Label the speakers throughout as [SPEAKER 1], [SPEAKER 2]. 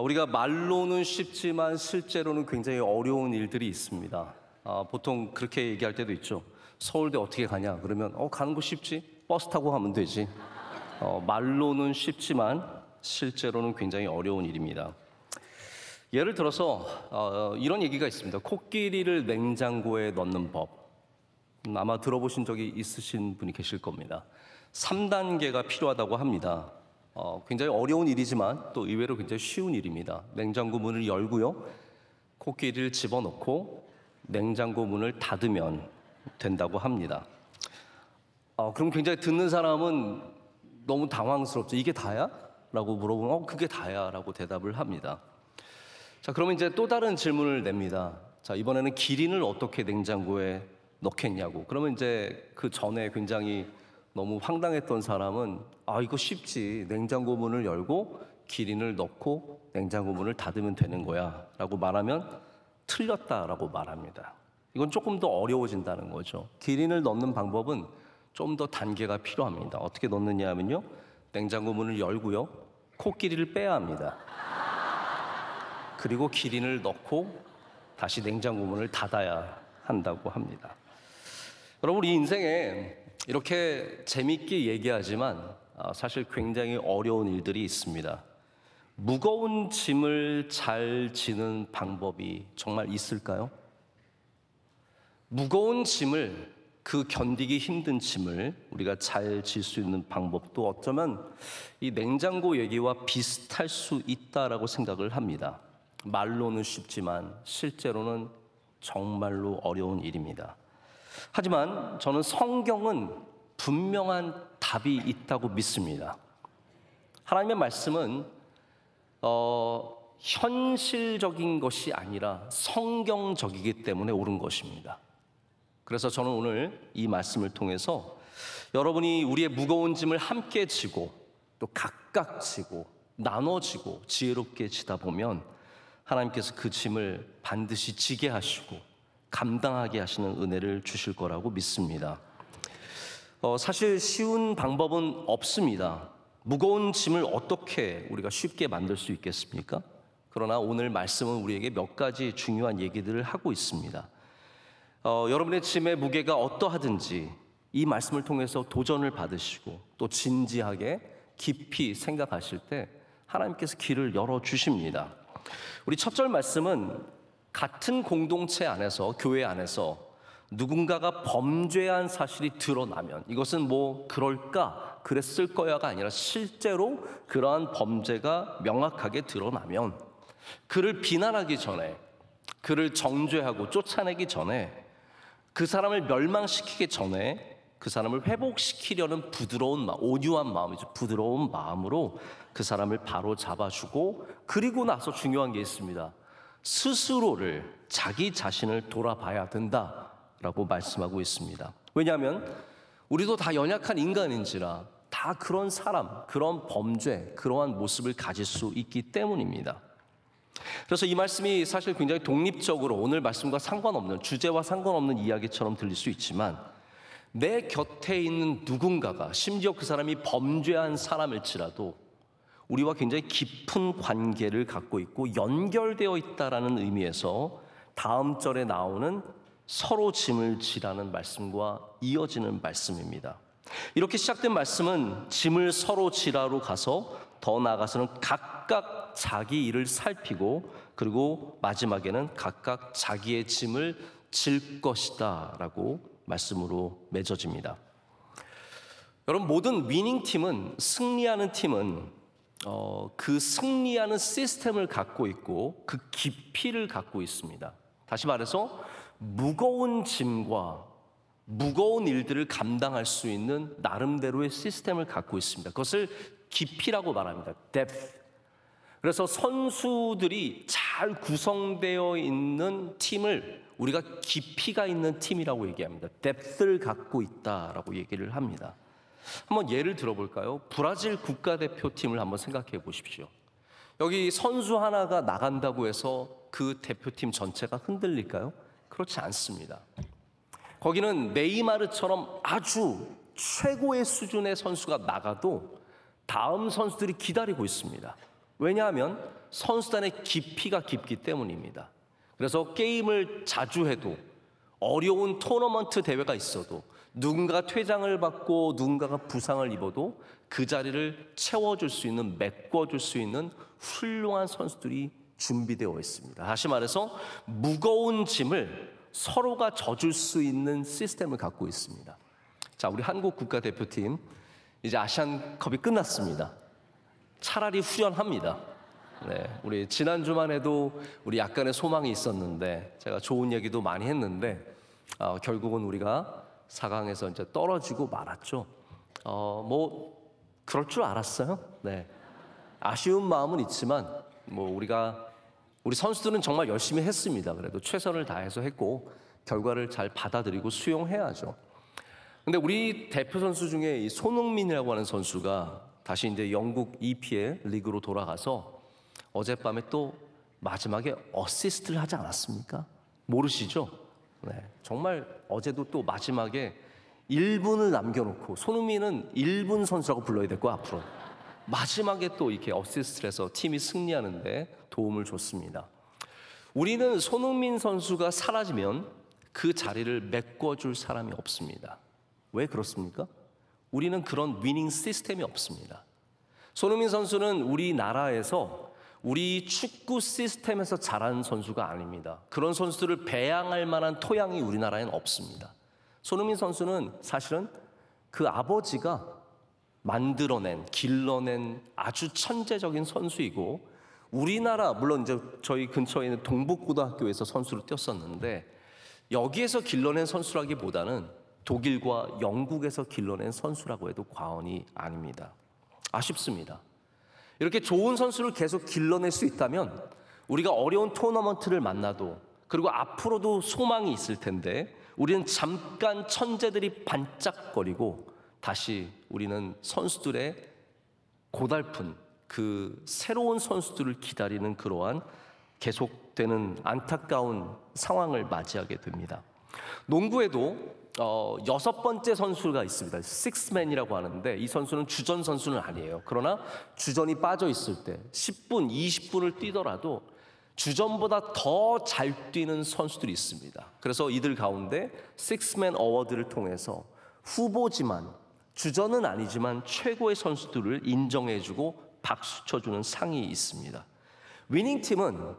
[SPEAKER 1] 우리가 말로는 쉽지만 실제로는 굉장히 어려운 일들이 있습니다. 보통 그렇게 얘기할 때도 있죠. 서울대 어떻게 가냐? 그러면 가는 거 쉽지? 버스 타고 가면 되지. 말로는 쉽지만 실제로는 굉장히 어려운 일입니다. 예를 들어서 이런 얘기가 있습니다. 코끼리를 냉장고에 넣는 법. 아마 들어보신 적이 있으신 분이 계실 겁니다. 3단계가 필요하다고 합니다. 굉장히 어려운 일이지만 또 의외로 굉장히 쉬운 일입니다. 냉장고 문을 열고요, 코끼리를 집어넣고 냉장고 문을 닫으면 된다고 합니다. 그럼 굉장히 듣는 사람은 너무 당황스럽죠. 이게 다야? 라고 물어보면 그게 다야 라고 대답을 합니다. 자, 그러면 이제 또 다른 질문을 냅니다. 자, 이번에는 기린을 어떻게 냉장고에 넣겠냐고. 그러면 이제 그 전에 굉장히 너무 황당했던 사람은 이거 쉽지. 냉장고 문을 열고 기린을 넣고 냉장고 문을 닫으면 되는 거야 라고 말하면 틀렸다라고 말합니다. 이건 조금 더 어려워진다는 거죠. 기린을 넣는 방법은 좀 더 단계가 필요합니다. 어떻게 넣느냐 하면요, 냉장고 문을 열고요, 코끼리를 빼야 합니다. 그리고 기린을 넣고 다시 냉장고 문을 닫아야 한다고 합니다. 여러분, 우리 인생에 이렇게 재밌게 얘기하지만 사실 굉장히 어려운 일들이 있습니다. 무거운 짐을 잘 지는 방법이 정말 있을까요? 무거운 짐을, 그 견디기 힘든 짐을 우리가 잘 질 수 있는 방법도 어쩌면 이 냉장고 얘기와 비슷할 수 있다라고 생각을 합니다. 말로는 쉽지만 실제로는 정말로 어려운 일입니다. 하지만 저는 성경은 분명한 답이 있다고 믿습니다. 하나님의 말씀은 현실적인 것이 아니라 성경적이기 때문에 옳은 것입니다. 그래서 저는 오늘 이 말씀을 통해서 여러분이 우리의 무거운 짐을 함께 지고 또 각각 지고 나눠지고 지혜롭게 지다 보면 하나님께서 그 짐을 반드시 지게 하시고 감당하게 하시는 은혜를 주실 거라고 믿습니다. 사실 쉬운 방법은 없습니다. 무거운 짐을 어떻게 우리가 쉽게 만들 수 있겠습니까? 그러나 오늘 말씀은 우리에게 몇 가지 중요한 얘기들을 하고 있습니다. 여러분의 짐의 무게가 어떠하든지 이 말씀을 통해서 도전을 받으시고 또 진지하게 깊이 생각하실 때 하나님께서 길을 열어주십니다. 우리 첫 절 말씀은 같은 공동체 안에서, 교회 안에서 누군가가 범죄한 사실이 드러나면, 이것은 뭐 그럴까, 그랬을 거야가 아니라 실제로 그러한 범죄가 명확하게 드러나면 그를 비난하기 전에, 그를 정죄하고 쫓아내기 전에, 그 사람을 멸망시키기 전에 그 사람을 회복시키려는 부드러운 마음, 온유한 마음이죠. 부드러운 마음으로 그 사람을 바로 잡아주고, 그리고 나서 중요한 게 있습니다. 스스로를, 자기 자신을 돌아봐야 된다라고 말씀하고 있습니다. 왜냐하면 우리도 다 연약한 인간인지라 다 그런 사람, 그런 범죄, 그러한 모습을 가질 수 있기 때문입니다. 그래서 이 말씀이 사실 굉장히 독립적으로 오늘 말씀과 상관없는, 주제와 상관없는 이야기처럼 들릴 수 있지만, 내 곁에 있는 누군가가, 심지어 그 사람이 범죄한 사람일지라도 우리와 굉장히 깊은 관계를 갖고 있고 연결되어 있다라는 의미에서 다음 절에 나오는 서로 짐을 지라는 말씀과 이어지는 말씀입니다. 이렇게 시작된 말씀은 짐을 서로 지라로 가서 더 나아가서는 각각 자기 일을 살피고, 그리고 마지막에는 각각 자기의 짐을 질 것이다 라고 말씀으로 맺어집니다. 여러분, 모든 위닝팀은, 승리하는 팀은 그 승리하는 시스템을 갖고 있고 그 깊이를 갖고 있습니다. 다시 말해서 무거운 짐과 무거운 일들을 감당할 수 있는 나름대로의 시스템을 갖고 있습니다. 그것을 깊이라고 말합니다. depth. 그래서 선수들이 잘 구성되어 있는 팀을 우리가 깊이가 있는 팀이라고 얘기합니다. depth를 갖고 있다라고 얘기를 합니다. 한번 예를 들어볼까요? 브라질 국가대표팀을 한번 생각해 보십시오. 여기 선수 하나가 나간다고 해서 그 대표팀 전체가 흔들릴까요? 그렇지 않습니다. 거기는 네이마르처럼 아주 최고의 수준의 선수가 나가도 다음 선수들이 기다리고 있습니다. 왜냐하면 선수단의 깊이가 깊기 때문입니다. 그래서 게임을 자주 해도 어려운 토너먼트 대회가 있어도 누군가가 퇴장을 받고 누군가가 부상을 입어도 그 자리를 채워줄 수 있는, 메꿔줄 수 있는 훌륭한 선수들이 준비되어 있습니다. 다시 말해서 무거운 짐을 서로가 져줄 수 있는 시스템을 갖고 있습니다. 자, 우리 한국 국가대표팀 이제 아시안컵이 끝났습니다. 차라리 후련합니다. 네, 우리 지난주만 해도 우리 약간의 소망이 있었는데 제가 좋은 얘기도 많이 했는데 결국은 우리가 4강에서 이제 떨어지고 말았죠. 뭐 그럴 줄 알았어요. 네, 아쉬운 마음은 있지만 뭐 우리 선수들은 정말 열심히 했습니다. 그래도 최선을 다해서 했고 결과를 잘 받아들이고 수용해야죠. 근데 우리 대표 선수 중에 이 손흥민이라고 하는 선수가 다시 이제 영국 EPL 리그로 돌아가서 어젯밤에 또 마지막에 어시스트를 하지 않았습니까? 모르시죠? 네, 정말 어제도 또 마지막에 1분을 남겨놓고, 손흥민은 1분 선수라고 불러야 될 거 앞으로 마지막에 또 이렇게 어시스트를 해서 팀이 승리하는데 도움을 줬습니다. 우리는 손흥민 선수가 사라지면 그 자리를 메꿔줄 사람이 없습니다. 왜 그렇습니까? 우리는 그런 위닝 시스템이 없습니다. 손흥민 선수는 우리나라에서 우리 축구 시스템에서 자란 선수가 아닙니다. 그런 선수들을 배양할 만한 토양이 우리나라에는 없습니다. 손흥민 선수는 사실은 그 아버지가 만들어낸, 길러낸 아주 천재적인 선수이고, 우리나라, 물론 이제 저희 근처에 있는 동북고등학교에서 선수를 뛰었었는데 여기에서 길러낸 선수라기보다는 독일과 영국에서 길러낸 선수라고 해도 과언이 아닙니다. 아쉽습니다. 이렇게 좋은 선수를 계속 길러낼 수 있다면 우리가 어려운 토너먼트를 만나도, 그리고 앞으로도 소망이 있을 텐데 우리는 잠깐 천재들이 반짝거리고 다시 우리는 선수들의 고달픈 그 새로운 선수들을 기다리는 그러한 계속되는 안타까운 상황을 맞이하게 됩니다. 농구에도 6번째 선수가 있습니다. 식스맨이라고 하는데 이 선수는 주전 선수는 아니에요. 그러나 주전이 빠져 있을 때 10분, 20분을 뛰더라도 주전보다 더 잘 뛰는 선수들이 있습니다. 그래서 이들 가운데 식스맨 어워드를 통해서 후보지만, 주전은 아니지만 최고의 선수들을 인정해주고 박수 쳐주는 상이 있습니다. 위닝팀은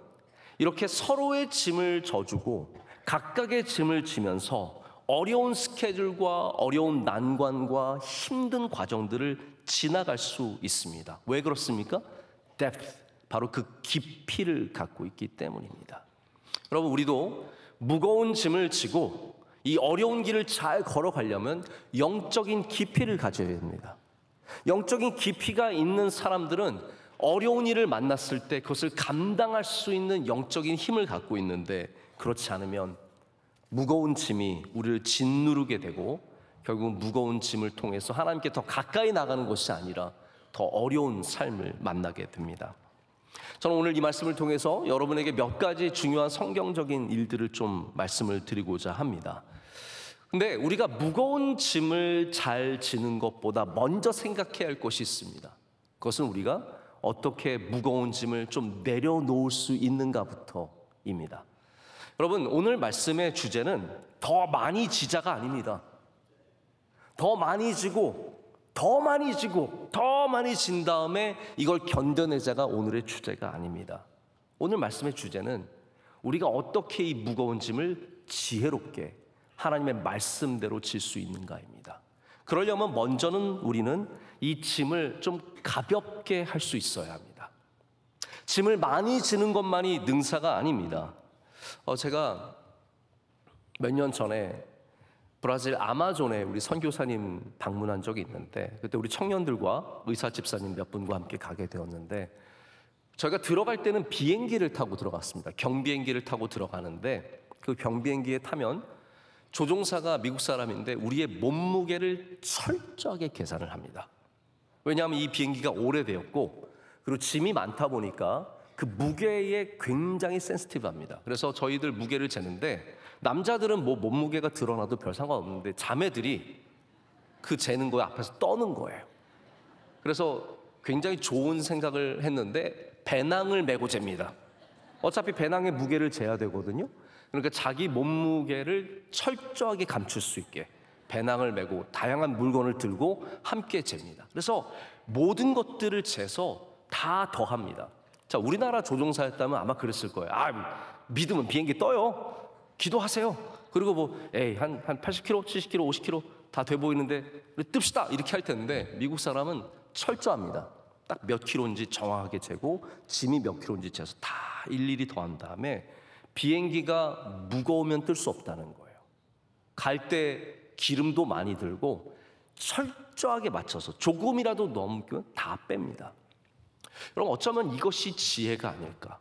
[SPEAKER 1] 이렇게 서로의 짐을 져주고 각각의 짐을 지면서 어려운 스케줄과 어려운 난관과 힘든 과정들을 지나갈 수 있습니다. 왜 그렇습니까? depth, 바로 그 깊이를 갖고 있기 때문입니다. 여러분, 우리도 무거운 짐을 지고 이 어려운 길을 잘 걸어가려면 영적인 깊이를 가져야 됩니다. 영적인 깊이가 있는 사람들은 어려운 일을 만났을 때 그것을 감당할 수 있는 영적인 힘을 갖고 있는데, 그렇지 않으면 무거운 짐이 우리를 짓누르게 되고 결국 무거운 짐을 통해서 하나님께 더 가까이 나가는 것이 아니라 더 어려운 삶을 만나게 됩니다. 저는 오늘 이 말씀을 통해서 여러분에게 몇 가지 중요한 성경적인 일들을 좀 말씀을 드리고자 합니다. 근데 우리가 무거운 짐을 잘 지는 것보다 먼저 생각해야 할 것이 있습니다. 그것은 우리가 어떻게 무거운 짐을 좀 내려놓을 수 있는가부터입니다. 여러분, 오늘 말씀의 주제는 더 많이 지자가 아닙니다. 더 많이 지고 더 많이 지고 더 많이 진 다음에 이걸 견뎌내자가 오늘의 주제가 아닙니다. 오늘 말씀의 주제는 우리가 어떻게 이 무거운 짐을 지혜롭게 하나님의 말씀대로 질 수 있는가입니다. 그러려면 먼저는 우리는 이 짐을 좀 가볍게 할 수 있어야 합니다. 짐을 많이 지는 것만이 능사가 아닙니다. 제가 몇 년 전에 브라질 아마존에 우리 선교사님 방문한 적이 있는데, 그때 우리 청년들과 의사 집사님 몇 분과 함께 가게 되었는데, 저희가 들어갈 때는 비행기를 타고 들어갔습니다. 경비행기를 타고 들어가는데 그 경비행기에 타면 조종사가 미국 사람인데 우리의 몸무게를 철저하게 계산을 합니다. 왜냐하면 이 비행기가 오래되었고 그리고 짐이 많다 보니까 그 무게에 굉장히 센시티브합니다. 그래서 저희들 무게를 재는데 남자들은 뭐 몸무게가 드러나도 별 상관없는데 자매들이 그 재는 거에 앞에서 떠는 거예요. 그래서 굉장히 좋은 생각을 했는데 배낭을 메고 잽니다. 어차피 배낭의 무게를 재야 되거든요. 그러니까 자기 몸무게를 철저하게 감출 수 있게 배낭을 메고 다양한 물건을 들고 함께 잽니다. 그래서 모든 것들을 재서 다 더합니다. 자, 우리나라 조종사였다면 아마 그랬을 거예요. 믿으면 비행기 떠요. 기도하세요. 그리고 한 80km, 70km, 50km 다 돼 보이는데 우리 뜹시다 이렇게 할 텐데, 미국 사람은 철저합니다. 딱 몇 킬로인지 정확하게 재고 짐이 몇 킬로인지 재서 다 일일이 더한 다음에 비행기가 무거우면 뜰 수 없다는 거예요. 갈 때 기름도 많이 들고 철저하게 맞춰서 조금이라도 넘기면 다 뺍니다. 여러분, 어쩌면 이것이 지혜가 아닐까.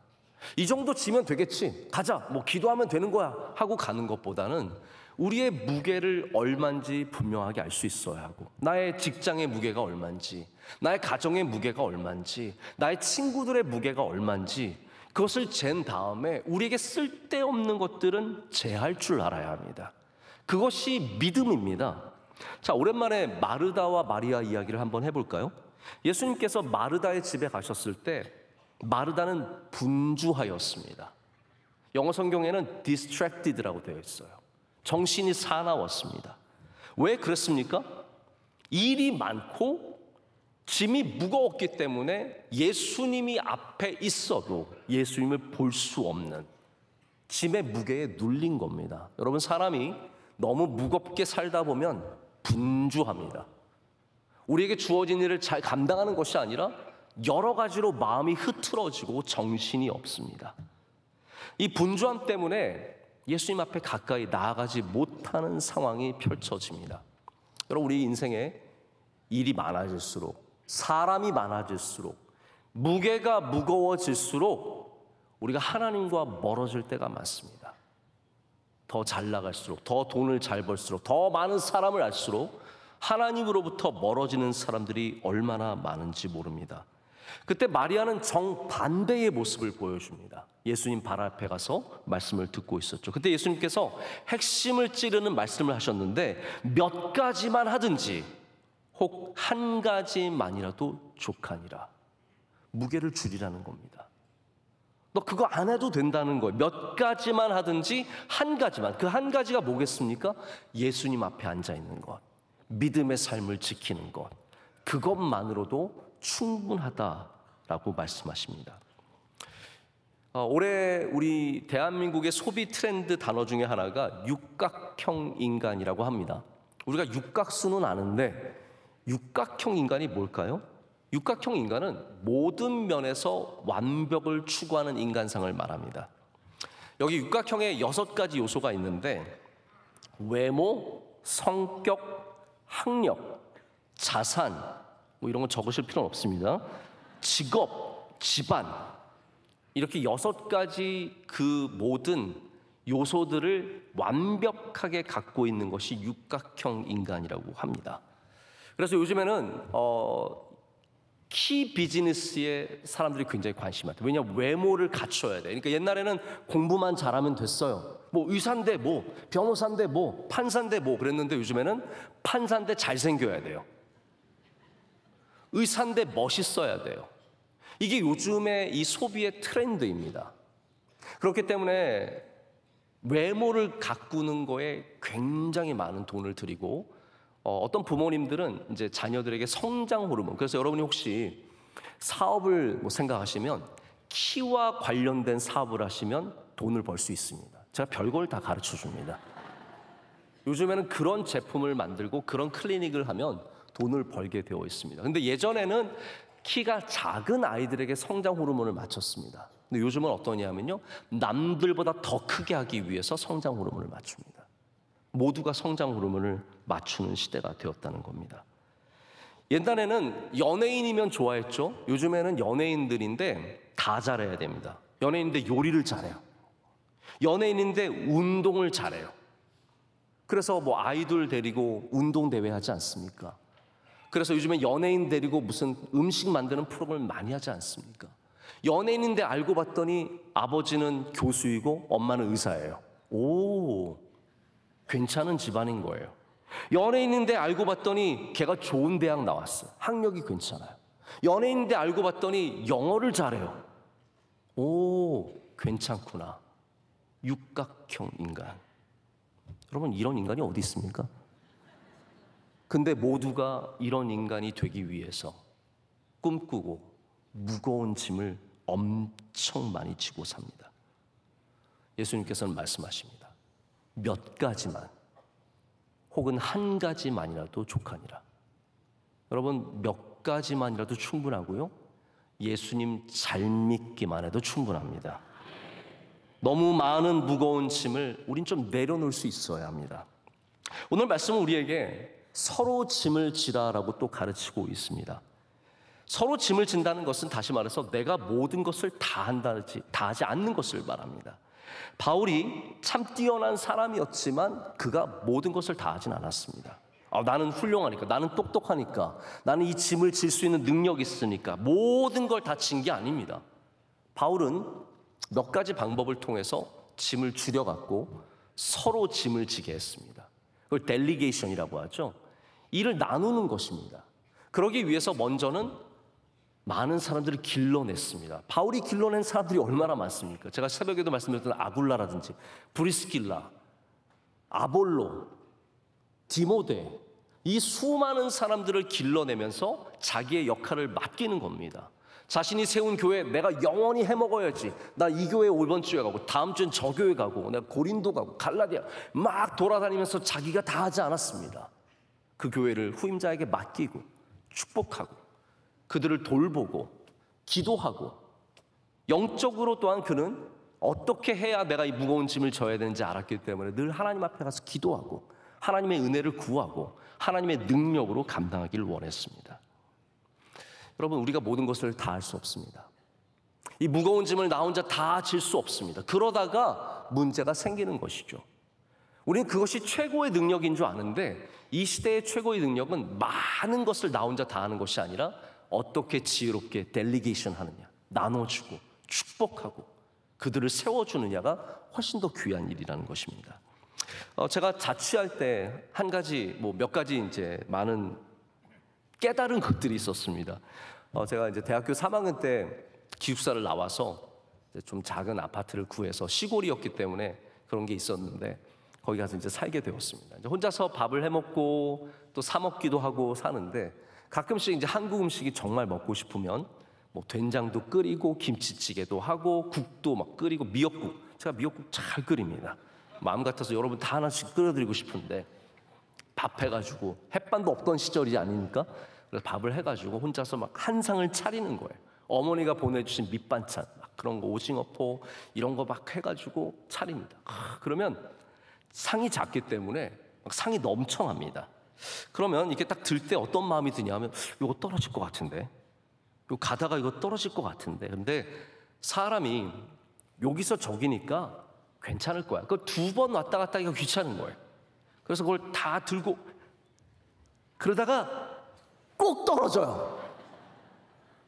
[SPEAKER 1] 이 정도 지면 되겠지, 가자, 기도하면 되는 거야 하고 가는 것보다는 우리의 무게를 얼마인지 분명하게 알 수 있어야 하고, 나의 직장의 무게가 얼마인지, 나의 가정의 무게가 얼마인지, 나의 친구들의 무게가 얼마인지 그것을 잰 다음에 우리에게 쓸데없는 것들은 제할 줄 알아야 합니다. 그것이 믿음입니다. 자, 오랜만에 마르다와 마리아 이야기를 한번 해볼까요? 예수님께서 마르다의 집에 가셨을 때 마르다는 분주하였습니다. 영어 성경에는 distracted라고 되어 있어요. 정신이 사나웠습니다. 왜 그랬습니까? 일이 많고 짐이 무거웠기 때문에 예수님이 앞에 있어도 예수님을 볼 수 없는 짐의 무게에 눌린 겁니다. 여러분, 사람이 너무 무겁게 살다 보면 분주합니다. 우리에게 주어진 일을 잘 감당하는 것이 아니라 여러 가지로 마음이 흐트러지고 정신이 없습니다. 이 분주함 때문에 예수님 앞에 가까이 나아가지 못하는 상황이 펼쳐집니다. 여러분, 우리 인생에 일이 많아질수록, 사람이 많아질수록, 무게가 무거워질수록 우리가 하나님과 멀어질 때가 많습니다. 더 잘 나갈수록, 더 돈을 잘 벌수록, 더 많은 사람을 알수록 하나님으로부터 멀어지는 사람들이 얼마나 많은지 모릅니다. 그때 마리아는 정반대의 모습을 보여줍니다. 예수님 발 앞에 가서 말씀을 듣고 있었죠. 그때 예수님께서 핵심을 찌르는 말씀을 하셨는데, 몇 가지만 하든지 혹 한 가지만이라도 족하니라. 무게를 줄이라는 겁니다. 너 그거 안 해도 된다는 거예요. 몇 가지만 하든지 한 가지만. 그 한 가지가 뭐겠습니까? 예수님 앞에 앉아 있는 것, 믿음의 삶을 지키는 것, 그것만으로도 충분하다라고 말씀하십니다. 올해 우리 대한민국의 소비 트렌드 단어 중에 하나가 육각형 인간이라고 합니다. 우리가 육각수는 아는데 육각형 인간이 뭘까요? 육각형 인간은 모든 면에서 완벽을 추구하는 인간상을 말합니다. 여기 육각형에 6가지 요소가 있는데, 외모, 성격, 학력, 자산, 이런 건 적으실 필요는 없습니다. 직업, 집안, 이렇게 6가지 그 모든 요소들을 완벽하게 갖고 있는 것이 육각형 인간이라고 합니다. 그래서 요즘에는 키 비즈니스에 사람들이 굉장히 관심이 많대요. 왜냐하면 외모를 갖춰야 돼. 그러니까 옛날에는 공부만 잘하면 됐어요. 의사인데 변호사인데 판사인데 그랬는데, 요즘에는 판사인데 잘생겨야 돼요. 의사인데 멋있어야 돼요. 이게 요즘의 이 소비의 트렌드입니다. 그렇기 때문에 외모를 가꾸는 거에 굉장히 많은 돈을 들이고, 어떤 부모님들은 이제 자녀들에게 성장 호르몬, 그래서 여러분이 혹시 사업을 생각하시면 키와 관련된 사업을 하시면 돈을 벌 수 있습니다. 제가 별걸 다 가르쳐 줍니다. 요즘에는 그런 제품을 만들고 그런 클리닉을 하면 돈을 벌게 되어 있습니다. 근데 예전에는 키가 작은 아이들에게 성장 호르몬을 맞췄습니다. 근데 요즘은 어떠냐면요, 남들보다 더 크게 하기 위해서 성장 호르몬을 맞춥니다. 모두가 성장 호르몬을 맞추는 시대가 되었다는 겁니다. 옛날에는 연예인이면 좋아했죠. 요즘에는 연예인들인데 다 잘해야 됩니다. 연예인인데 요리를 잘해요. 연예인인데 운동을 잘해요. 그래서 아이돌 데리고 운동대회 하지 않습니까? 그래서 요즘에 연예인 데리고 무슨 음식 만드는 프로그램을 많이 하지 않습니까? 연예인인데 알고 봤더니 아버지는 교수이고 엄마는 의사예요. 오, 괜찮은 집안인 거예요. 연예인인데 알고 봤더니 걔가 좋은 대학 나왔어요. 학력이 괜찮아요. 연예인인데 알고 봤더니 영어를 잘해요. 오, 괜찮구나. 육각형 인간. 여러분, 이런 인간이 어디 있습니까? 근데 모두가 이런 인간이 되기 위해서 꿈꾸고 무거운 짐을 엄청 많이 지고 삽니다. 예수님께서는 말씀하십니다. 몇 가지만, 혹은 한 가지만이라도 족하니라. 여러분, 몇 가지만이라도 충분하고요, 예수님 잘 믿기만 해도 충분합니다. 너무 많은 무거운 짐을 우린 좀 내려놓을 수 있어야 합니다. 오늘 말씀은 우리에게 서로 짐을 지라라고 또 가르치고 있습니다. 서로 짐을 진다는 것은 다시 말해서 내가 모든 것을 다 하지 않는 것을 말합니다. 바울이 참 뛰어난 사람이었지만 그가 모든 것을 다 하진 않았습니다. 나는 훌륭하니까, 나는 똑똑하니까, 나는 이 짐을 질 수 있는 능력이 있으니까 모든 걸 다 진 게 아닙니다. 바울은 몇 가지 방법을 통해서 짐을 줄여갖고 서로 짐을 지게 했습니다. 그걸 델리게이션이라고 하죠. 일을 나누는 것입니다. 그러기 위해서 먼저는 많은 사람들을 길러냈습니다. 바울이 길러낸 사람들이 얼마나 많습니까? 제가 새벽에도 말씀드렸던 아굴라라든지 브리스길라, 아볼로, 디모데, 이 수많은 사람들을 길러내면서 자기의 역할을 맡기는 겁니다. 자신이 세운 교회 내가 영원히 해먹어야지. 나 이 교회 이번 주에 가고 다음 주엔 저 교회 가고 내가 고린도 가고 갈라디아 막 돌아다니면서 자기가 다 하지 않았습니다. 그 교회를 후임자에게 맡기고 축복하고 그들을 돌보고 기도하고, 영적으로 또한 그는 어떻게 해야 내가 이 무거운 짐을 져야 되는지 알았기 때문에 늘 하나님 앞에 가서 기도하고 하나님의 은혜를 구하고 하나님의 능력으로 감당하기를 원했습니다. 여러분, 우리가 모든 것을 다 할 수 없습니다. 이 무거운 짐을 나 혼자 다 질 수 없습니다. 그러다가 문제가 생기는 것이죠. 우리는 그것이 최고의 능력인 줄 아는데, 이 시대의 최고의 능력은 많은 것을 나 혼자 다 하는 것이 아니라 어떻게 지혜롭게 델리게이션 하느냐, 나눠주고 축복하고 그들을 세워주느냐가 훨씬 더 귀한 일이라는 것입니다. 제가 자취할 때 한 가지, 몇 가지 이제 많은 깨달은 것들이 있었습니다. 제가 이제 대학교 3학년 때 기숙사를 나와서 좀 작은 아파트를 구해서, 시골이었기 때문에 그런 게 있었는데 거기 가서 이제 살게 되었습니다. 이제 혼자서 밥을 해 먹고 또 사 먹기도 하고 사는데, 가끔씩 이제 한국 음식이 정말 먹고 싶으면 된장도 끓이고 김치찌개도 하고 국도 막 끓이고, 미역국, 제가 미역국 잘 끓입니다. 마음 같아서 여러분 다 하나씩 끓여드리고 싶은데, 밥 해가지고, 햇반도 없던 시절이 아니니까 그래서 밥을 해가지고 혼자서 막 한 상을 차리는 거예요. 어머니가 보내주신 밑반찬 막 그런 거, 오징어포 이런 거 막 해가지고 차립니다. 그러면 상이 작기 때문에 막 상이 넘쳐납니다. 그러면 이렇게 딱 들 때 어떤 마음이 드냐면, 이거 떨어질 것 같은데, 이거 가다가 이거 떨어질 것 같은데. 근데 사람이 여기서 저기니까 괜찮을 거야. 그걸 2번 왔다 갔다 하기가 귀찮은 거예요. 그래서 그걸 다 들고 그러다가 꼭 떨어져요.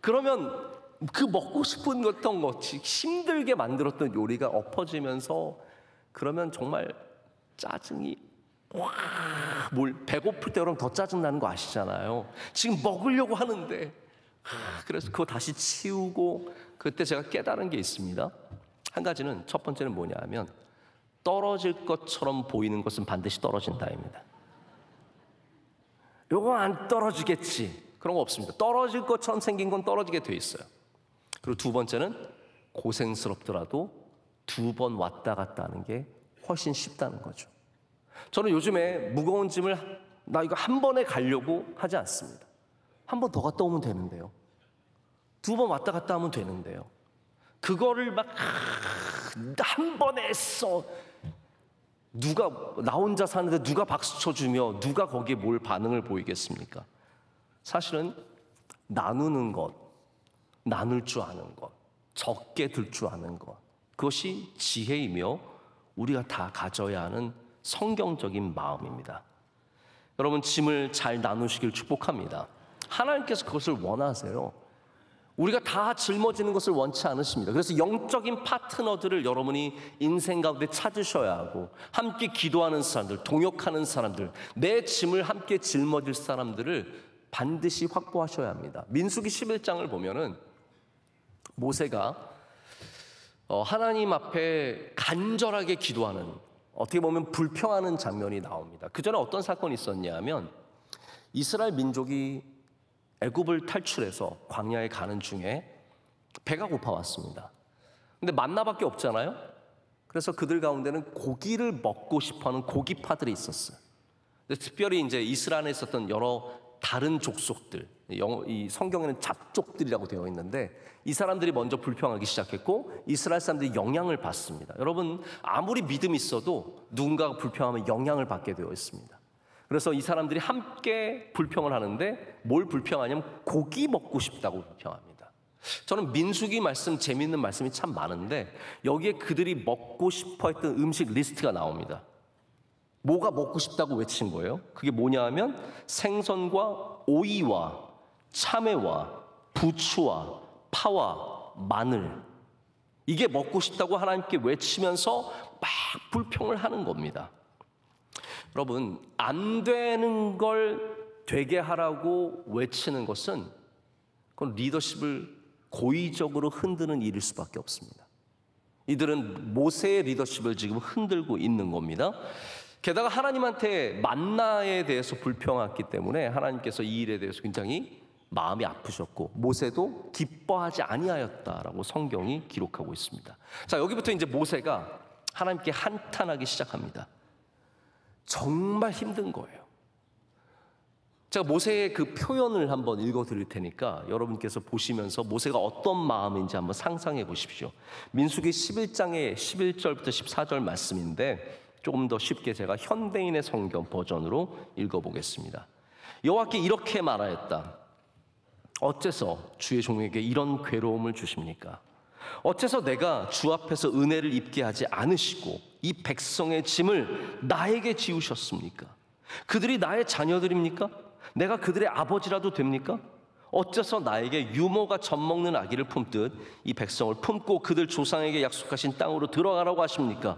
[SPEAKER 1] 그러면 그 먹고 싶은 어떤 것이 힘들게 만들었던 요리가 엎어지면서, 그러면 정말 짜증이 배고플 때 여러분 더 짜증나는 거 아시잖아요. 지금 먹으려고 하는데, 그래서 그거 다시 치우고. 그때 제가 깨달은 게 있습니다. 한 가지는, 첫 번째는 뭐냐 하면, 떨어질 것처럼 보이는 것은 반드시 떨어진다입니다. 요거 안 떨어지겠지, 그런 거 없습니다. 떨어질 것처럼 생긴 건 떨어지게 돼 있어요. 그리고 두 번째는, 고생스럽더라도 2번 왔다 갔다 하는 게 훨씬 쉽다는 거죠. 저는 요즘에 무거운 짐을 나 이거 한 번에 가려고 하지 않습니다. 한 번 더 갔다 오면 되는데요. 2번 왔다 갔다 하면 되는데요. 그거를 막 한 번에 했어. 누가, 나 혼자 사는데 누가 박수 쳐주며 누가 거기에 뭘 반응을 보이겠습니까? 사실은 나누는 것, 나눌 줄 아는 것, 적게 들 줄 아는 것, 그것이 지혜이며 우리가 다 가져야 하는 성경적인 마음입니다. 여러분, 짐을 잘 나누시길 축복합니다. 하나님께서 그것을 원하세요. 우리가 다 짊어지는 것을 원치 않으십니다. 그래서 영적인 파트너들을 여러분이 인생 가운데 찾으셔야 하고, 함께 기도하는 사람들, 동역하는 사람들, 내 짐을 함께 짊어질 사람들을 반드시 확보하셔야 합니다. 민수기 11장을 보면은 모세가 하나님 앞에 간절하게 기도하는, 어떻게 보면 불평하는 장면이 나옵니다. 그 전에 어떤 사건이 있었냐면 이스라엘 민족이 애굽을 탈출해서 광야에 가는 중에 배가 고파왔습니다. 근데 만나밖에 없잖아요. 그래서 그들 가운데는 고기를 먹고 싶어하는 고기파들이 있었어요. 근데 특별히 이제 이스라엘에 있었던 여러 다른 족속들, 이 성경에는 잡족들이라고 되어 있는데 이 사람들이 먼저 불평하기 시작했고 이스라엘 사람들이 영향을 받습니다. 여러분, 아무리 믿음이 있어도 누군가가 불평하면 영향을 받게 되어 있습니다. 그래서 이 사람들이 함께 불평을 하는데 뭘 불평하냐면 고기 먹고 싶다고 불평합니다. 저는 민수기 말씀, 재미있는 말씀이 참 많은데 여기에 그들이 먹고 싶어 했던 음식 리스트가 나옵니다. 뭐가 먹고 싶다고 외친 거예요? 그게 뭐냐 하면 생선과 오이와 참외와 부추와 파와 마늘, 이게 먹고 싶다고 하나님께 외치면서 막 불평을 하는 겁니다. 여러분, 안 되는 걸 되게 하라고 외치는 것은 그건 리더십을 고의적으로 흔드는 일일 수밖에 없습니다. 이들은 모세의 리더십을 지금 흔들고 있는 겁니다. 게다가 하나님한테 만나에 대해서 불평했기 때문에 하나님께서 이 일에 대해서 굉장히 마음이 아프셨고 모세도 기뻐하지 아니하였다라고 성경이 기록하고 있습니다. 자, 여기부터 이제 모세가 하나님께 한탄하기 시작합니다. 정말 힘든 거예요. 제가 모세의 그 표현을 한번 읽어 드릴 테니까 여러분께서 보시면서 모세가 어떤 마음인지 한번 상상해 보십시오. 민수기 11장의 11절부터 14절 말씀인데 조금 더 쉽게 제가 현대인의 성경 버전으로 읽어보겠습니다. 여호와께 이렇게 말하였다. 어째서 주의 종에게 이런 괴로움을 주십니까? 어째서 내가 주 앞에서 은혜를 입게 하지 않으시고 이 백성의 짐을 나에게 지우셨습니까? 그들이 나의 자녀들입니까? 내가 그들의 아버지라도 됩니까? 어째서 나에게 유모가 젖먹는 아기를 품듯 이 백성을 품고 그들 조상에게 약속하신 땅으로 들어가라고 하십니까?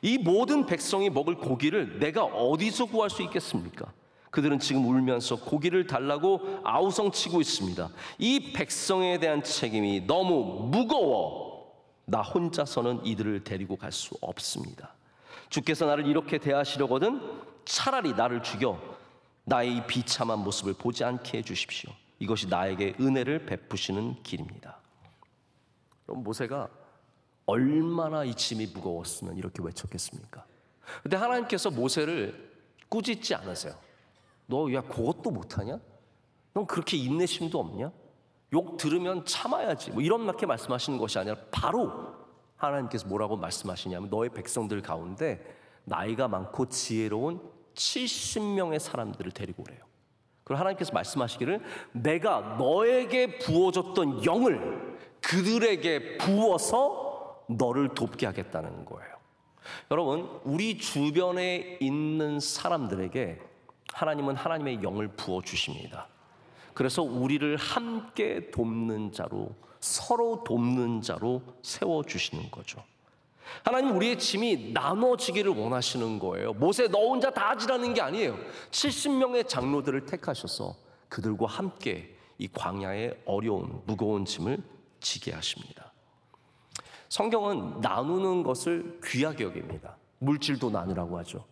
[SPEAKER 1] 이 모든 백성이 먹을 고기를 내가 어디서 구할 수 있겠습니까? 그들은 지금 울면서 고기를 달라고 아우성치고 있습니다. 이 백성에 대한 책임이 너무 무거워 나 혼자서는 이들을 데리고 갈 수 없습니다. 주께서 나를 이렇게 대하시려거든 차라리 나를 죽여 나의 이 비참한 모습을 보지 않게 해주십시오. 이것이 나에게 은혜를 베푸시는 길입니다. 그럼 모세가 얼마나 이 짐이 무거웠으면 이렇게 외쳤겠습니까? 근데 하나님께서 모세를 꾸짖지 않으세요. 너 야 그것도 못하냐? 넌 그렇게 인내심도 없냐? 욕 들으면 참아야지. 뭐 이렇게 말씀하시는 것이 아니라 바로 하나님께서 뭐라고 말씀하시냐면 너의 백성들 가운데 나이가 많고 지혜로운 70명의 사람들을 데리고 오래요. 그리고 하나님께서 말씀하시기를 내가 너에게 부어줬던 영을 그들에게 부어서 너를 돕게 하겠다는 거예요. 여러분, 우리 주변에 있는 사람들에게 하나님은 하나님의 영을 부어주십니다. 그래서 우리를 함께 돕는 자로, 서로 돕는 자로 세워주시는 거죠. 하나님 우리의 짐이 나눠지기를 원하시는 거예요. 모세 너 혼자 다 하지라는 게 아니에요. 70명의 장로들을 택하셔서 그들과 함께 이 광야의 어려운 무거운 짐을 지게 하십니다. 성경은 나누는 것을 귀하게 여깁니다. 물질도 나누라고 하죠.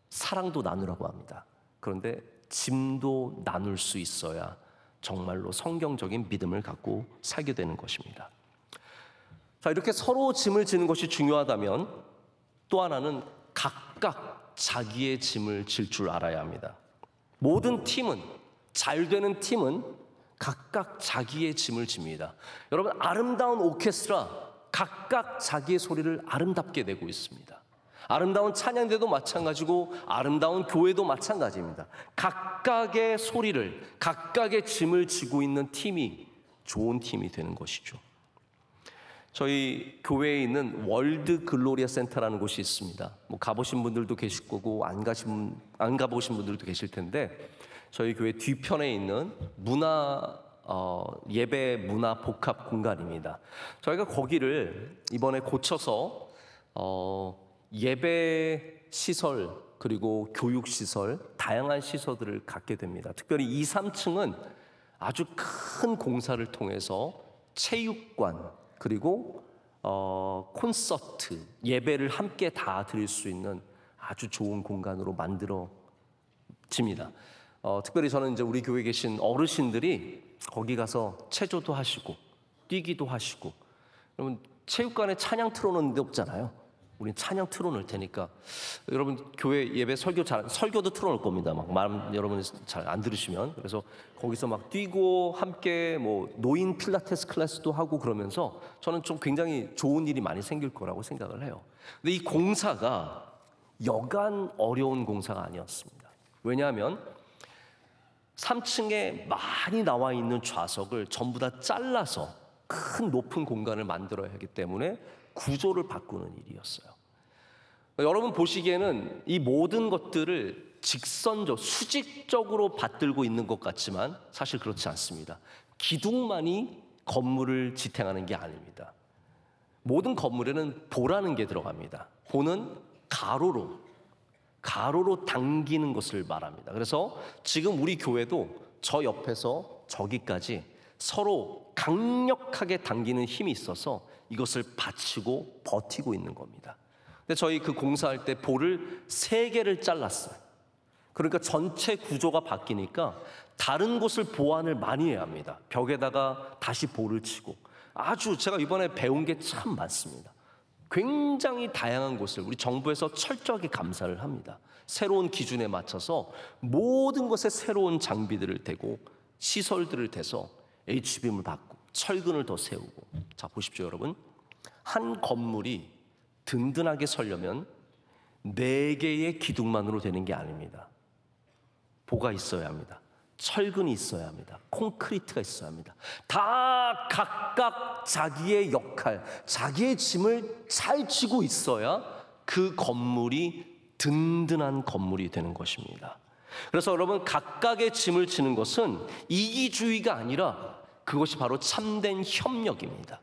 [SPEAKER 1] 사랑도 나누라고 합니다. 그런데 짐도 나눌 수 있어야 정말로 성경적인 믿음을 갖고 살게 되는 것입니다. 자, 이렇게 서로 짐을 지는 것이 중요하다면 또 하나는 각각 자기의 짐을 질 줄 알아야 합니다. 모든 팀은, 잘 되는 팀은 각각 자기의 짐을 집니다. 여러분, 아름다운 오케스트라 각각 자기의 소리를 아름답게 내고 있습니다. 아름다운 찬양대도 마찬가지고 아름다운 교회도 마찬가지입니다. 각각의 소리를, 각각의 짐을 지고 있는 팀이 좋은 팀이 되는 것이죠. 저희 교회에 있는 월드 글로리아 센터라는 곳이 있습니다. 뭐 가보신 분들도 계실 거고 안 가보신 분들도 계실 텐데 저희 교회 뒤편에 있는 예배 문화 복합 공간입니다. 저희가 거기를 이번에 고쳐서 예배 시설 그리고 교육 시설, 다양한 시설들을 갖게 됩니다. 특별히 2, 3층은 아주 큰 공사를 통해서 체육관 그리고 콘서트, 예배를 함께 다 드릴 수 있는 아주 좋은 공간으로 만들어집니다. 특별히 저는 이제 우리 교회에 계신 어르신들이 거기 가서 체조도 하시고 뛰기도 하시고, 여러분 체육관에 찬양 틀어놓는 데 없잖아요. 우린 찬양 틀어놓을 테니까 여러분 교회 예배 설교도 틀어놓을 겁니다. 막 말 여러분이 잘 안 들으시면. 그래서 거기서 막 뛰고 함께 뭐 노인 필라테스 클래스도 하고 그러면서 저는 좀 굉장히 좋은 일이 많이 생길 거라고 생각을 해요. 근데 이 공사가 여간 어려운 공사가 아니었습니다. 왜냐하면 3층에 많이 나와 있는 좌석을 전부 다 잘라서 큰 높은 공간을 만들어야 하기 때문에 구조를 바꾸는 일이었어요. 여러분 보시기에는 이 모든 것들을 수직적으로 받들고 있는 것 같지만 사실 그렇지 않습니다. 기둥만이 건물을 지탱하는 게 아닙니다. 모든 건물에는 보라는 게 들어갑니다. 보는 가로로 당기는 것을 말합니다. 그래서 지금 우리 교회도 저 옆에서 저기까지 서로 강력하게 당기는 힘이 있어서 이것을 받치고 버티고 있는 겁니다. 근데 저희 그 공사할 때 볼을 3개를 잘랐어요. 그러니까 전체 구조가 바뀌니까 다른 곳을 보완을 많이 해야 합니다. 벽에다가 다시 볼을 치고, 아주 제가 이번에 배운 게 참 많습니다. 굉장히 다양한 곳을 우리 정부에서 철저하게 감사를 합니다. 새로운 기준에 맞춰서 모든 것에 새로운 장비들을 대고 시설들을 대서 HBM을 받고 철근을 더 세우고. 자, 보십시오 여러분. 한 건물이 든든하게 서려면 4개의 기둥만으로 되는 게 아닙니다. 보가 있어야 합니다. 철근이 있어야 합니다. 콘크리트가 있어야 합니다. 다 각각 자기의 역할, 자기의 짐을 잘 지고 있어야 그 건물이 든든한 건물이 되는 것입니다. 그래서 여러분, 각각의 짐을 지는 것은 이기주의가 아니라 그것이 바로 참된 협력입니다.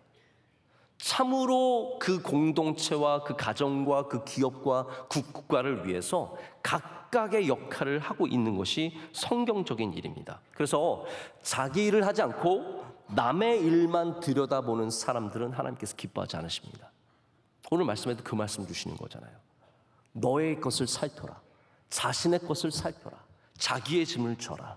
[SPEAKER 1] 참으로 그 공동체와 그 가정과 그 기업과 국가를 위해서 각각의 역할을 하고 있는 것이 성경적인 일입니다. 그래서 자기 일을 하지 않고 남의 일만 들여다보는 사람들은 하나님께서 기뻐하지 않으십니다. 오늘 말씀에도 그 말씀 주시는 거잖아요. 너의 것을 살펴라. 자신의 것을 살펴라. 자기의 짐을 져라.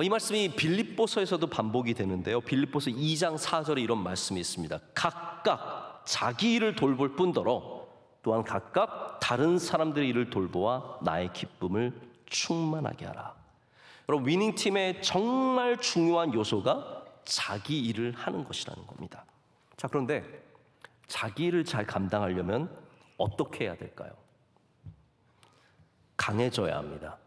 [SPEAKER 1] 이 말씀이 빌립보서에서도 반복이 되는데요. 빌립보서 2장 4절에 이런 말씀이 있습니다. 각각 자기 일을 돌볼 뿐더러 또한 각각 다른 사람들의 일을 돌보아 나의 기쁨을 충만하게 하라. 여러분, 위닝팀의 정말 중요한 요소가 자기 일을 하는 것이라는 겁니다. 자, 그런데 자기 일을 잘 감당하려면 어떻게 해야 될까요? 강해져야 합니다.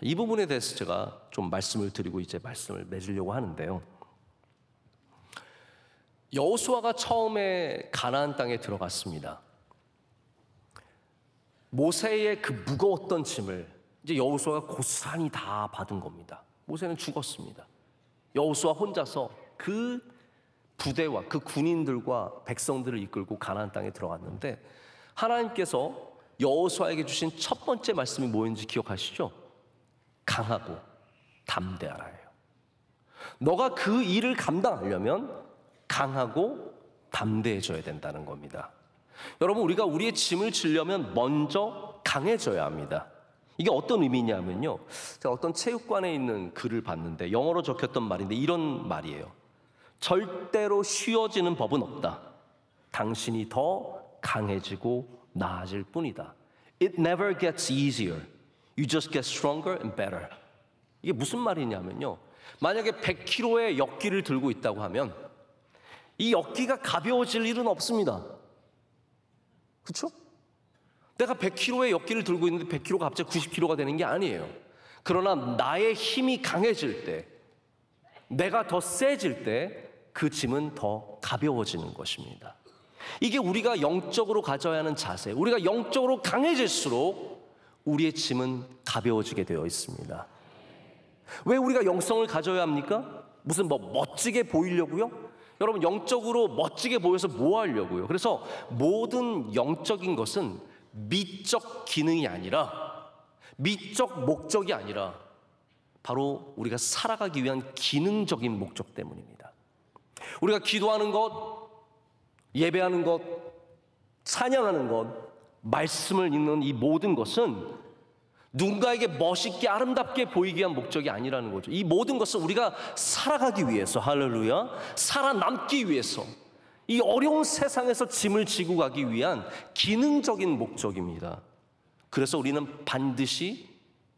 [SPEAKER 1] 이 부분에 대해서 제가 좀 말씀을 드리고 이제 말씀을 맺으려고 하는데요. 여호수아가 처음에 가나안 땅에 들어갔습니다. 모세의 그 무거웠던 짐을 이제 여호수아가 고스란히 다 받은 겁니다. 모세는 죽었습니다. 여호수아 혼자서 그 부대와 그 군인들과 백성들을 이끌고 가나안 땅에 들어갔는데, 하나님께서 여호수아에게 주신 첫 번째 말씀이 뭐였는지 기억하시죠? 강하고 담대하라예요. 너가 그 일을 감당하려면 강하고 담대해져야 된다는 겁니다. 여러분, 우리가 우리의 짐을 지려면 먼저 강해져야 합니다. 이게 어떤 의미냐면요, 제가 어떤 체육관에 있는 글을 봤는데 영어로 적혔던 말인데 이런 말이에요. 절대로 쉬워지는 법은 없다. 당신이 더 강해지고 나아질 뿐이다. It never gets easier. You just get stronger and better. 이게 무슨 말이냐면요, 만약에 100kg의 역기를 들고 있다고 하면 이 역기가 가벼워질 일은 없습니다. 그렇죠? 내가 100kg의 역기를 들고 있는데 100kg가 갑자기 90kg가 되는 게 아니에요. 그러나 나의 힘이 강해질 때, 내가 더 세질 때 그 짐은 더 가벼워지는 것입니다. 이게 우리가 영적으로 가져야 하는 자세, 우리가 영적으로 강해질수록 우리의 짐은 가벼워지게 되어 있습니다. 왜 우리가 영성을 가져야 합니까? 무슨 멋지게 보이려고요? 여러분, 영적으로 멋지게 보여서 뭐 하려고요? 그래서 모든 영적인 것은 미적 기능이 아니라, 미적 목적이 아니라 바로 우리가 살아가기 위한 기능적인 목적 때문입니다. 우리가 기도하는 것, 예배하는 것, 찬양하는 것, 말씀을 읽는 이 모든 것은 누군가에게 멋있게 아름답게 보이기 위한 목적이 아니라는 거죠. 이 모든 것은 우리가 살아가기 위해서, 할렐루야, 살아남기 위해서, 이 어려운 세상에서 짐을 지고 가기 위한 기능적인 목적입니다. 그래서 우리는 반드시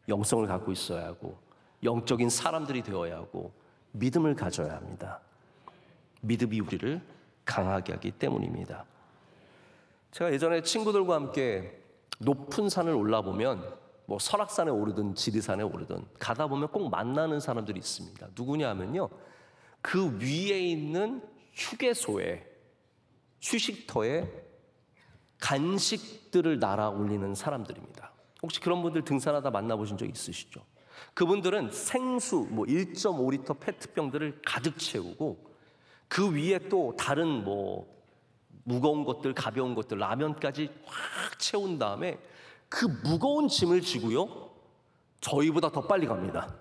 [SPEAKER 1] 영성을 갖고 있어야 하고, 영적인 사람들이 되어야 하고, 믿음을 가져야 합니다. 믿음이 우리를 강하게 하기 때문입니다. 제가 예전에 친구들과 함께 높은 산을 올라보면, 뭐 설악산에 오르든 지리산에 오르든 가다 보면 꼭 만나는 사람들이 있습니다. 누구냐 하면요, 그 위에 있는 휴게소에, 휴식터에 간식들을 날아 올리는 사람들입니다. 혹시 그런 분들 등산하다 만나보신 적 있으시죠? 그분들은 생수 1.5리터 페트병들을 가득 채우고, 그 위에 또 다른 무거운 것들, 가벼운 것들, 라면까지 확 채운 다음에 그 무거운 짐을 지고요, 저희보다 더 빨리 갑니다.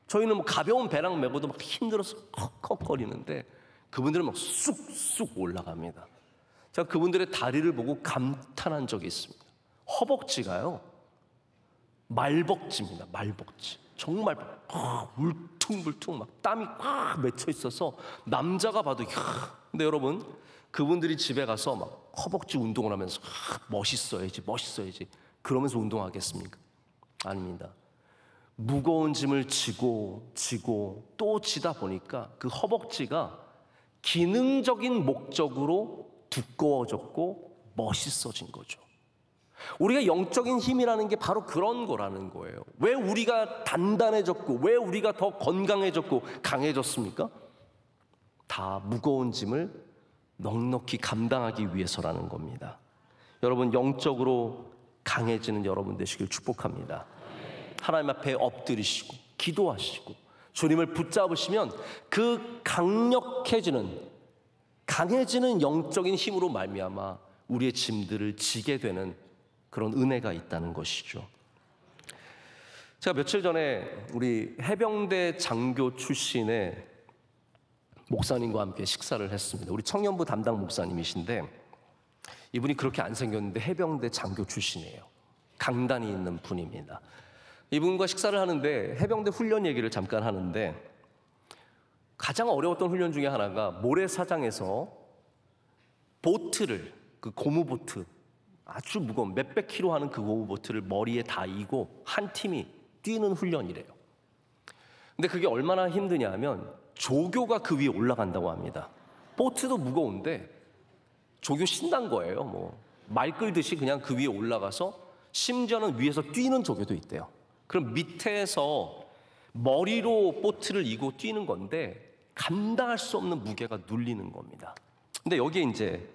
[SPEAKER 1] 저희는 가벼운 배낭 메고도 막 힘들어서 컥컥거리는데 그분들은 막 쑥쑥 올라갑니다. 제가 그분들의 다리를 보고 감탄한 적이 있습니다. 허벅지가요, 말벅지입니다. 말벅지. 정말 울퉁불퉁 막 땀이 꽉 맺혀 있어서 남자가 봐도 근데 여러분, 그분들이 집에 가서 막 허벅지 운동을 하면서 멋있어야지 그러면서 운동하겠습니까? 아닙니다. 무거운 짐을 지고 또 지다 보니까 그 허벅지가 기능적인 목적으로 두꺼워졌고 멋있어진 거죠. 우리가 영적인 힘이라는 게 바로 그런 거라는 거예요. 왜 우리가 단단해졌고, 왜 우리가 더 건강해졌고 강해졌습니까? 다 무거운 짐을 넉넉히 감당하기 위해서라는 겁니다. 여러분, 영적으로 강해지는 여러분 되시길 축복합니다. 하나님 앞에 엎드리시고 기도하시고 주님을 붙잡으시면 그 강해지는 영적인 힘으로 말미암아 우리의 짐들을 지게 되는 그런 은혜가 있다는 것이죠. 제가 며칠 전에 우리 해병대 장교 출신의 목사님과 함께 식사를 했습니다. 우리 청년부 담당 목사님이신데, 이분이 그렇게 안 생겼는데 해병대 장교 출신이에요. 강단이 있는 분입니다. 이분과 식사를 하는데 해병대 훈련 얘기를 잠깐 하는데, 가장 어려웠던 훈련 중에 하나가 모래사장에서 보트를, 그 고무보트, 아주 무거운 몇백 킬로 하는 그 고무보트를 머리에 다 이고 한 팀이 뛰는 훈련이래요. 근데 그게 얼마나 힘드냐 하면 조교가 그 위에 올라간다고 합니다. 보트도 무거운데 조교 신난 거예요. 말 끌듯이 그냥 그 위에 올라가서, 심지어는 위에서 뛰는 조교도 있대요. 그럼 밑에서 머리로 보트를 이고 뛰는 건데 감당할 수 없는 무게가 눌리는 겁니다. 근데 여기에 이제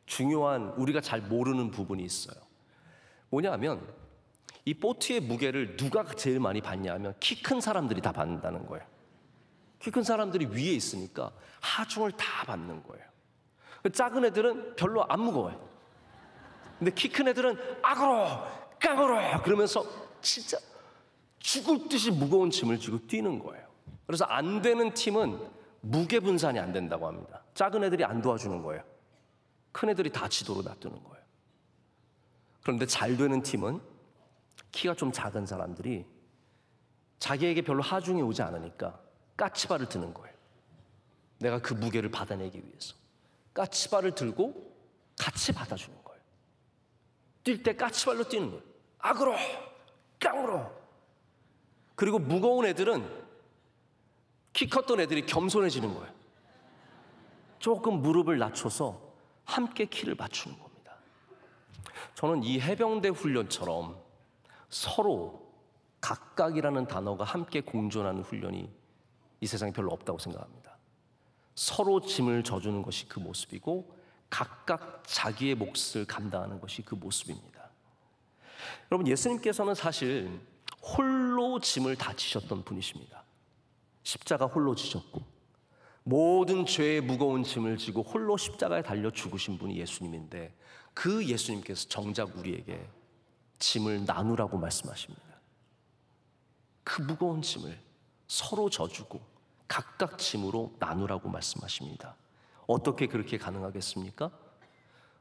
[SPEAKER 1] 중요한, 우리가 잘 모르는 부분이 있어요. 뭐냐 하면 이 보트의 무게를 누가 제일 많이 받냐 하면 키 큰 사람들이 다 받는다는 거예요. 키 큰 사람들이 위에 있으니까 하중을 다 받는 거예요. 작은 애들은 별로 안 무거워요. 근데 키 큰 애들은 악으로 깡으로 그러면서 진짜 죽을 듯이 무거운 짐을 지고 뛰는 거예요. 그래서 안 되는 팀은 무게 분산이 안 된다고 합니다. 작은 애들이 안 도와주는 거예요. 큰 애들이 다 지도로 놔두는 거예요. 그런데 잘 되는 팀은 키가 좀 작은 사람들이 자기에게 별로 하중이 오지 않으니까 까치발을 드는 거예요. 내가 그 무게를 받아내기 위해서 까치발을 들고 같이 받아주는 거예요. 뛸 때 까치발로 뛰는 거예요. 악으로 깡으로. 그리고 무거운 애들은, 키 컸던 애들이 겸손해지는 거예요. 조금 무릎을 낮춰서 함께 키를 맞추는 겁니다. 저는 이 해병대 훈련처럼 서로 각각이라는 단어가 함께 공존하는 훈련이 이 세상에 별로 없다고 생각합니다. 서로 짐을 져주는 것이 그 모습이고, 각각 자기의 몫을 감당하는 것이 그 모습입니다. 여러분, 예수님께서는 사실 홀로 짐을 다 지셨던 분이십니다. 십자가 홀로 지셨고, 모든 죄의 무거운 짐을 지고 홀로 십자가에 달려 죽으신 분이 예수님인데 그 예수님께서 정작 우리에게 짐을 나누라고 말씀하십니다. 그 무거운 짐을 서로 져주고 각각 짐으로 나누라고 말씀하십니다. 어떻게 그렇게 가능하겠습니까?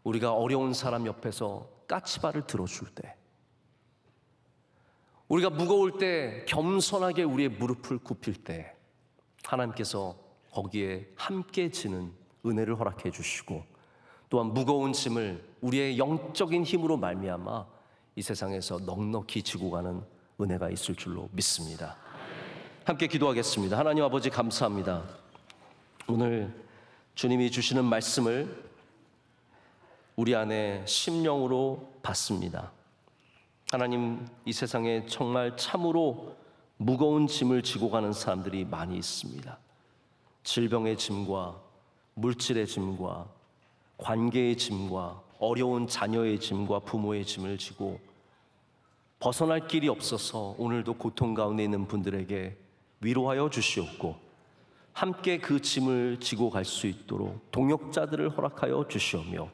[SPEAKER 1] 우리가 어려운 사람 옆에서 까치발을 들어줄 때, 우리가 무거울 때 겸손하게 우리의 무릎을 굽힐 때 하나님께서 거기에 함께 지는 은혜를 허락해 주시고, 또한 무거운 짐을 우리의 영적인 힘으로 말미암아 이 세상에서 넉넉히 지고 가는 은혜가 있을 줄로 믿습니다. 함께 기도하겠습니다. 하나님 아버지, 감사합니다. 오늘 주님이 주시는 말씀을 우리 안에 심령으로 받습니다. 하나님, 이 세상에 정말 참으로 무거운 짐을 지고 가는 사람들이 많이 있습니다. 질병의 짐과 물질의 짐과 관계의 짐과 어려운 자녀의 짐과 부모의 짐을 지고 벗어날 길이 없어서 오늘도 고통 가운데 있는 분들에게 위로하여 주시옵고, 함께 그 짐을 지고 갈 수 있도록 동역자들을 허락하여 주시오며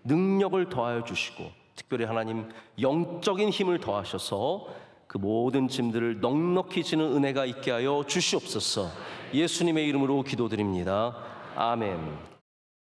[SPEAKER 1] 능력을 더하여 주시고, 특별히 하나님 영적인 힘을 더하셔서 그 모든 짐들을 넉넉히 지는 은혜가 있게 하여 주시옵소서. 예수님의 이름으로 기도드립니다. 아멘.